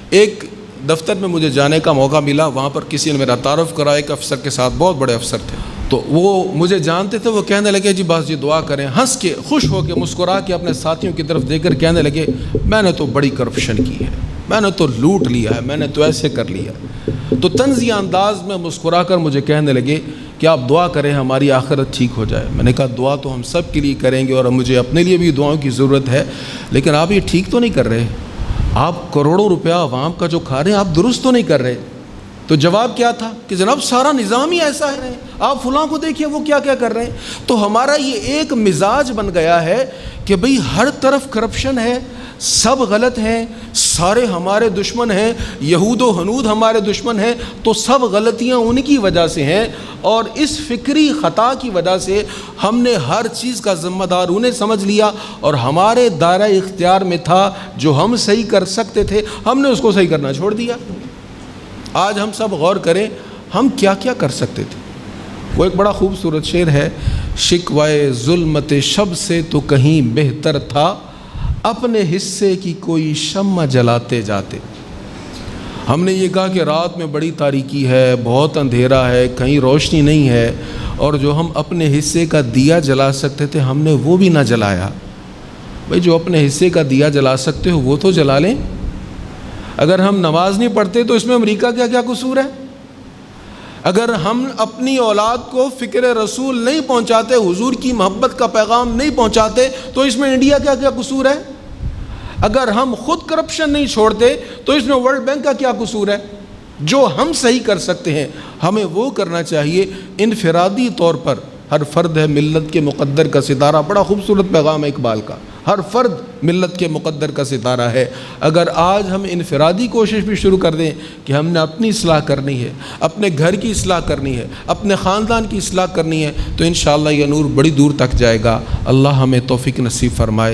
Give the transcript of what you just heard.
ایک دفتر میں مجھے جانے کا موقع ملا، وہاں پر کسی نے میرا تعارف کرا ایک افسر کے ساتھ، بہت بڑے افسر تھے، تو وہ مجھے جانتے تھے، وہ کہنے لگے جی بس جی دعا کریں، ہنس کے خوش ہو کے مسکرا کے اپنے ساتھیوں کی طرف دیکھ کر کہنے لگے میں نے تو بڑی کرپشن کی ہے، میں نے تو لوٹ لیا ہے، میں نے تو ایسے کر لیا۔ تو طنزیہ انداز میں مسکرا کر مجھے کہنے لگے کہ آپ دعا کریں ہماری آخرت ٹھیک ہو جائے۔ میں نے کہا دعا تو ہم سب کے لیے کریں گے اور مجھے اپنے لیے بھی دعاؤں کی ضرورت ہے، لیکن آپ یہ ٹھیک تو نہیں کر رہے، آپ کروڑوں روپیہ عوام کا جو کھا رہے ہیں آپ درست تو نہیں کر رہے۔ تو جواب کیا تھا کہ جناب سارا نظام ہی ایسا ہے، آپ فلاں کو دیکھیے وہ کیا کیا کر رہے ہیں۔ تو ہمارا یہ ایک مزاج بن گیا ہے کہ بھئی ہر طرف کرپشن ہے، سب غلط ہیں، سارے ہمارے دشمن ہیں، یہود و ہنود ہمارے دشمن ہیں، تو سب غلطیاں ان کی وجہ سے ہیں، اور اس فکری خطا کی وجہ سے ہم نے ہر چیز کا ذمہ دار انہیں سمجھ لیا، اور ہمارے دائرہ اختیار میں تھا جو ہم صحیح کر سکتے تھے ہم نے اس کو صحیح کرنا چھوڑ دیا۔ آج ہم سب غور کریں ہم کیا کیا کر سکتے تھے۔ وہ ایک بڑا خوبصورت شعر ہے، شکوائے ظلمت شب سے تو کہیں بہتر تھا، اپنے حصے کی کوئی شمع جلاتے جاتے۔ ہم نے یہ کہا کہ رات میں بڑی تاریکی ہے، بہت اندھیرا ہے، کہیں روشنی نہیں ہے، اور جو ہم اپنے حصے کا دیا جلا سکتے تھے ہم نے وہ بھی نہ جلایا۔ بھئی جو اپنے حصے کا دیا جلا سکتے ہو وہ تو جلا لیں۔ اگر ہم نماز نہیں پڑھتے تو اس میں امریکہ کا کیا قصور ہے؟ اگر ہم اپنی اولاد کو فکر رسول نہیں پہنچاتے، حضور کی محبت کا پیغام نہیں پہنچاتے، تو اس میں انڈیا کا کیا قصور ہے؟ اگر ہم خود کرپشن نہیں چھوڑتے تو اس میں ورلڈ بینک کا کیا قصور ہے؟ جو ہم صحیح کر سکتے ہیں ہمیں وہ کرنا چاہیے۔ انفرادی طور پر ہر فرد ہے ملت کے مقدر کا ستارہ، بڑا خوبصورت پیغام ہے اقبال کا، ہر فرد ملت کے مقدر کا ستارہ ہے۔ اگر آج ہم انفرادی کوشش بھی شروع کر دیں کہ ہم نے اپنی اصلاح کرنی ہے، اپنے گھر کی اصلاح کرنی ہے، اپنے خاندان کی اصلاح کرنی ہے، تو انشاءاللہ یہ نور بڑی دور تک جائے گا۔ اللہ ہمیں توفیق نصیب فرمائے۔